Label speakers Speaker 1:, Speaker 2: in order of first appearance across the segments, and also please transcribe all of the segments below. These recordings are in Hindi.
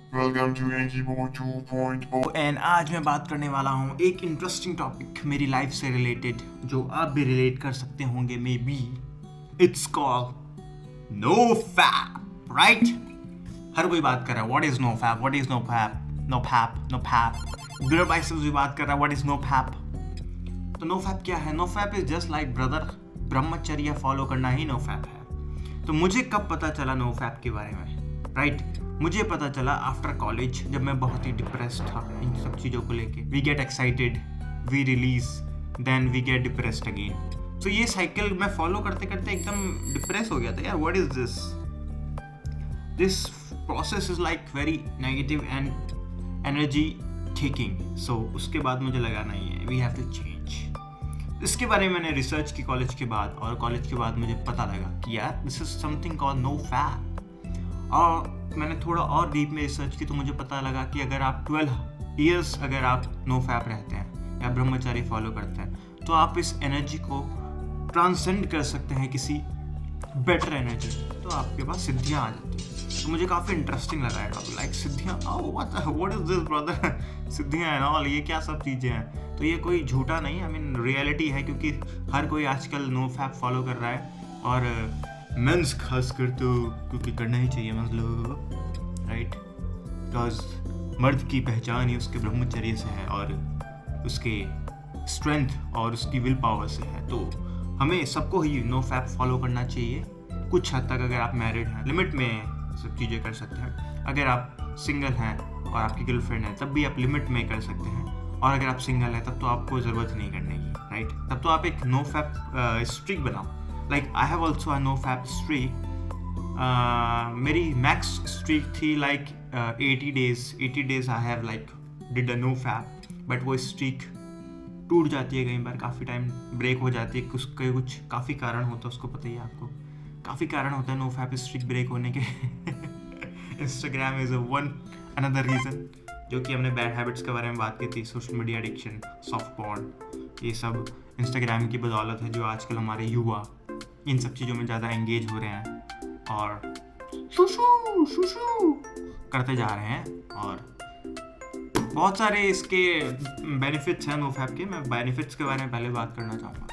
Speaker 1: Welcome to Antibo 2.0
Speaker 2: एंड आज मैं बात करने वाला हूँ एक इंटरेस्टिंग टॉपिक मेरी लाइफ से रिलेटेड जो आप भी रिलेट कर सकते होंगे maybe. It's called no fap, right? हर कोई बात कर रहा है what is no fap, what is no fap, no fap, no fap. Beer Biceps भी बात कर रहा है व्हाट इज नो फैप। तो नो फैप क्या है? No fap is just like brother, ब्रह्मचर्य फॉलो करना ही नो फैप है। तो मुझे कब पता चला नो फैप के बारे में, राइट? मुझे पता चला आफ्टर कॉलेज, जब मैं बहुत ही डिप्रेस्ड था इन सब चीज़ों को लेके। We get excited, we release, then we get depressed again. तो ये साइकिल मैं फॉलो करते करते एकदम डिप्रेस हो गया था यार। What is this? This process is like very negative and energy taking. So उसके बाद मुझे लगा नहीं है, वी हैव टू चेंज। इसके बारे में मैंने रिसर्च की कॉलेज के बाद, और कॉलेज के बाद मुझे पता लगा कि यार this is something called no fap. और मैंने थोड़ा और डीप में रिसर्च की तो मुझे पता लगा कि अगर आप 12 ईयर्स अगर आप नो फैप रहते हैं या ब्रह्मचारी फॉलो करते हैं तो आप इस एनर्जी को ट्रांसेंड कर सकते हैं किसी बेटर एनर्जी। तो आपके पास सिद्धियाँ आ जाती हैं। तो मुझे काफ़ी इंटरेस्टिंग लगा है, लाइक सिद्धियाँ, व्हाट इज दिस ब्रदर? सिद्धियाँ एंड ऑल, ये क्या सब चीज़ें हैं? तो ये कोई झूठा नहीं, आई मीन रियलिटी है, क्योंकि हर कोई आजकल नो फैप फॉलो कर रहा है। और मेंस खासकर तो, क्योंकि करना ही चाहिए मेंस लोगों को, राइट? बिकॉज मर्द की पहचान ही उसके ब्रह्मचर्य से है और उसके स्ट्रेंथ और उसकी विल पावर से है। तो हमें सबको ही नो फैप फॉलो करना चाहिए कुछ हद तक। अगर आप मैरिड हैं, लिमिट में सब चीज़ें कर सकते हैं। अगर आप सिंगल हैं और आपकी गर्लफ्रेंड है, तब भी आप लिमिट में कर सकते हैं। और अगर आप सिंगल हैं तब तो आपको ज़रूरत नहीं करने की, राइट? तब तो आप एक नो फैप स्ट्रिक बनाओ। Like I have also a no fap streak. मेरी मैक्स स्ट्रीक थी like 80 days. 80 days I have like did a no fap, but वो स्ट्रीक टूट जाती है कई बार, काफ़ी टाइम ब्रेक हो जाती है। कुछ काफ़ी कारण होता है, उसको पता ही है आपको। काफ़ी कारण होता है नो फैप स्ट्रीक ब्रेक होने के। Instagram is one another reason, जो कि हमने बैड हैबिट्स के बारे में बात की थी, social media addiction, soft porn, ये सब इंस्टाग्राम की बदौलत है जो आजकल हमारे युवा इन सब चीज़ों में ज़्यादा एंगेज हो रहे हैं और शुशु करते जा रहे हैं। और बहुत सारे इसके बेनिफिट्स हैं नो फैप के। मैं बेनिफिट्स के बारे में पहले बात करना चाहूँगा,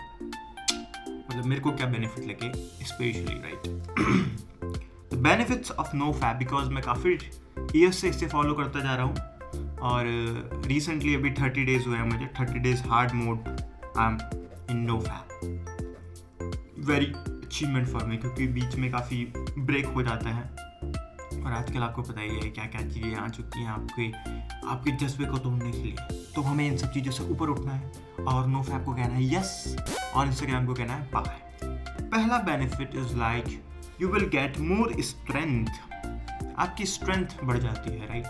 Speaker 2: मतलब मेरे को क्या बेनिफिट लगे especially, right? The benefits of no fap, because मैं काफ़ी ईयर्स से इसे फॉलो करता जा रहा हूँ और रिसेंटली अभी 30 डेज हुए हैं मुझे। 30 days hard mode, I am in no fap. Very achievement for me, क्योंकि बीच में काफ़ी ब्रेक हो जाता है और आजकल आपको पता ही है क्या क्या चीज़ें आ चुकी हैं आपके जज्बे को तोड़ने के लिए। तो हमें इन सब चीज़ों से ऊपर उठना है और नो फैप को कहना है यस, और इंस्टाग्राम को कहना है बाय। पहला benefit is like you will get more strength. आपकी स्ट्रेंथ बढ़ जाती है, राइट?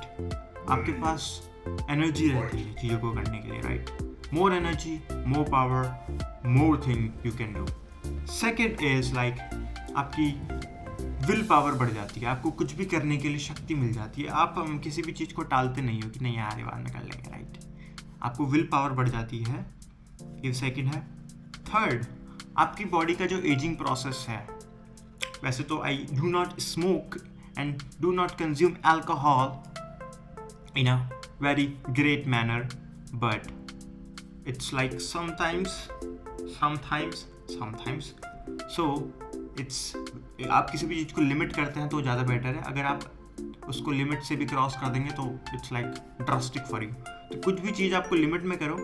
Speaker 2: आपके पास एनर्जी रहती है चीज़ों को करने के लिए, right? More energy, more power, more thing you can do. Second is like आपकी विल पावर बढ़ जाती है। आपको कुछ भी करने के लिए शक्ति मिल जाती है। आप किसी भी चीज़ को टालते नहीं हो कि नहीं यार ये बाद में कर लेंगे, राइट? आपको विल पावर बढ़ जाती है, ये सेकेंड है। थर्ड, आपकी बॉडी का जो एजिंग प्रोसेस है, वैसे तो I do not smoke and do not consume alcohol in a very great manner, but it's like sometimes so it's, आप किसी भी चीज़ को लिमिट करते हैं तो ज़्यादा बेटर है। अगर आप उसको लिमिट से भी क्रॉस कर देंगे तो it's like drastic for you. तो कुछ भी चीज़ आपको लिमिट में करो,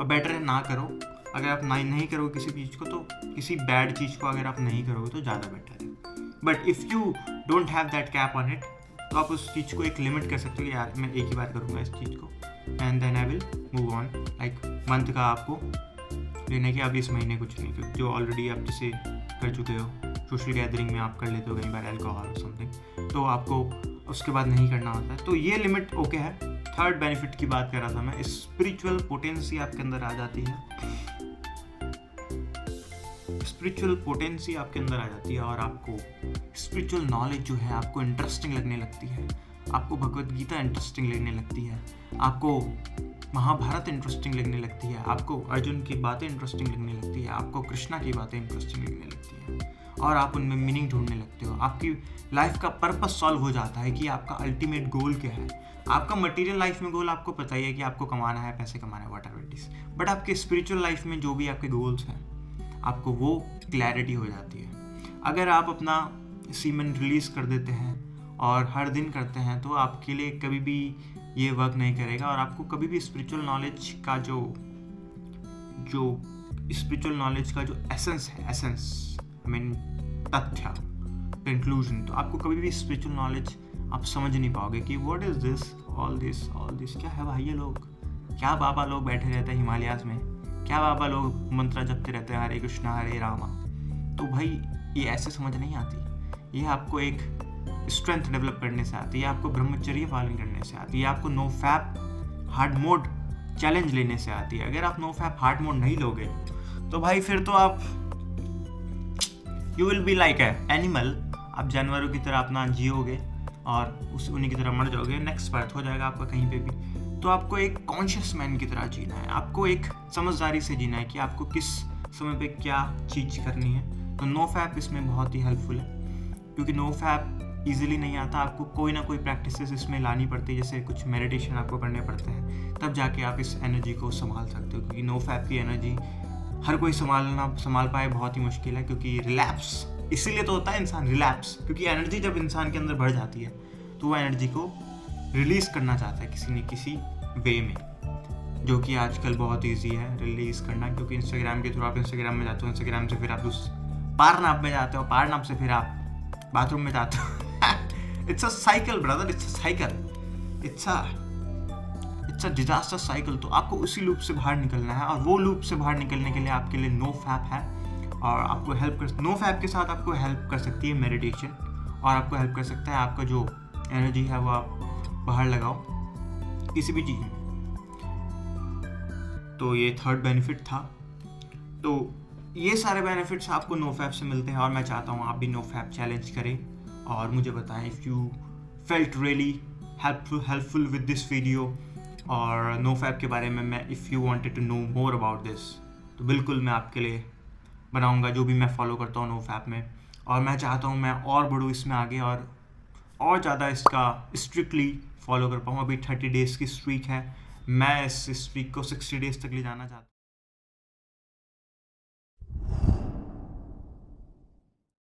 Speaker 2: और बेटर है ना करो। अगर आप नहीं करोगे किसी चीज़ को, तो किसी बैड चीज़ को अगर आप नहीं करोगे तो ज़्यादा बेटर है। But if you don't have that cap on it, तो आप उस चीज़ को एक लिमिट कर सकते हो कि यार मैं एक ही बार करूँगा इस चीज़ को, and then I will move on. Like month का आपको लेने के, अब इस महीने कुछ नहीं, क्योंकि जो ऑलरेडी आप जैसे कर चुके हो, सोशल गैदरिंग में आप कर लेते हो कई बार अल्कोहल समथिंग, तो आपको उसके बाद नहीं करना होता है। तो ये लिमिट ओके है। थर्ड बेनिफिट की बात कर रहा था मैं, स्पिरिचुअल पोटेंसी आपके अंदर आ जाती है। स्पिरिचुअल पोटेंसी आपके अंदर आ जाती है और आपको स्पिरिचुअल नॉलेज जो है आपको इंटरेस्टिंग लगने लगती है। आपको भगवत गीता इंटरेस्टिंग लगने लगती है, आपको महाभारत इंटरेस्टिंग लगने लगती है, आपको अर्जुन की बातें इंटरेस्टिंग लगने लगती है, आपको कृष्णा की बातें इंटरेस्टिंग लगने लगती है। और आप उनमें मीनिंग ढूंढने लगते हो। आपकी लाइफ का पर्पस सॉल्व हो जाता है कि आपका अल्टीमेट गोल क्या है। आपका मटेरियल लाइफ में गोल आपको पता ही है कि आपको कमाना है, पैसे कमाना है, व्हाटएवर इट इज, बट आपके स्पिरिचुअल लाइफ में जो भी आपके गोल्स हैं आपको वो क्लैरिटी हो जाती है। अगर आप अपना सीमेंट रिलीज कर देते हैं और हर दिन करते हैं तो आपके लिए कभी भी ये वर्क नहीं करेगा और आपको कभी भी स्पिरिचुअल नॉलेज का जो एसेंस है, आई मीन तथ्य, कंक्लूजन, तो आपको कभी भी स्पिरिचुअल नॉलेज आप समझ नहीं पाओगे कि what is this, all this क्या है भाई। ये लोग क्या बाबा लोग बैठे रहते हैं हिमालयाज में, क्या बाबा लोग मंत्र जपते रहते हैं हरे कृष्णा हरे रामा। तो भाई ये ऐसे समझ नहीं आती। ये आपको एक स्ट्रेंथ डेवलप करने से आती है, आपको ब्रह्मचर्य पालन करने से आती है, आपको no fap hard mode challenge लेने से आती है। अगर आप नो फैप हार्ड मोड नहीं लोगे तो भाई फिर तो आप you will be like animal. आप जानवरों की तरह अपना जियोगे और उन्हीं की तरह मर जाओगे, नेक्स्ट बर्थ हो जाएगा आपका कहीं पे भी। तो आपको एक कॉन्शियस मैन की तरह जीना है, आपको एक समझदारी से जीना है कि आपको किस समय पे क्या चीज़ करनी है। तो नो फैप इसमें बहुत ही हेल्पफुल है, क्योंकि नो फैप ईजिली नहीं आता, आपको कोई ना कोई प्रैक्टिसेस इसमें लानी पड़ती है, जैसे कुछ मेडिटेशन आपको करने पड़ते हैं, तब जाके आप इस एनर्जी को संभाल सकते हो। क्योंकि नो फैप की एनर्जी हर कोई संभाल पाए बहुत ही मुश्किल है, क्योंकि रिलैप्स इसीलिए तो होता है इंसान रिलैप्स, क्योंकि एनर्जी जब इंसान के अंदर बढ़ जाती है तो वह एनर्जी को रिलीज करना चाहता है किसी न किसी वे में, जो कि आजकल बहुत ईजी है रिलीज करना, क्योंकि इंस्टाग्राम के थ्रू आप इंस्टाग्राम में जाते हो, इंस्टाग्राम से फिर आप पारनाप में जाते हो, पारनाप से फिर आप बाथरूम में जाते हो। It's a cycle brother, it's a cycle, it's a disaster cycle. तो आपको उसी लूप से बाहर निकलना है, और वो लूप से बाहर निकलने के लिए आपके लिए नो फैप है, और आपको नो फैप के साथ आपको हेल्प कर सकती है मेडिटेशन, और आपको हेल्प कर सकता है आपका जो एनर्जी है वो आप बाहर लगाओ किसी भी चीज़ में। तो ये थर्ड बेनिफिट था। तो ये सारे बेनिफिट्स आपको नो फैप से मिलते हैं, और मैं चाहता हूँ आप भी नो फैप चैलेंज करें और मुझे बताएं if you felt really helpful with this video. और नो फैप के बारे में मैं if you wanted to know more about this, तो बिल्कुल मैं आपके लिए बनाऊंगा जो भी मैं फॉलो करता हूँ नो फैप में। और मैं चाहता हूँ मैं और बढ़ूँ इसमें आगे, और ज़्यादा इसका स्ट्रिक्टली फॉलो कर पाऊँ। अभी 30 डेज़ की स्ट्रीक है, मैं इस स्ट्रीक को 60 डेज़ तक ले जाना चाहता हूँ।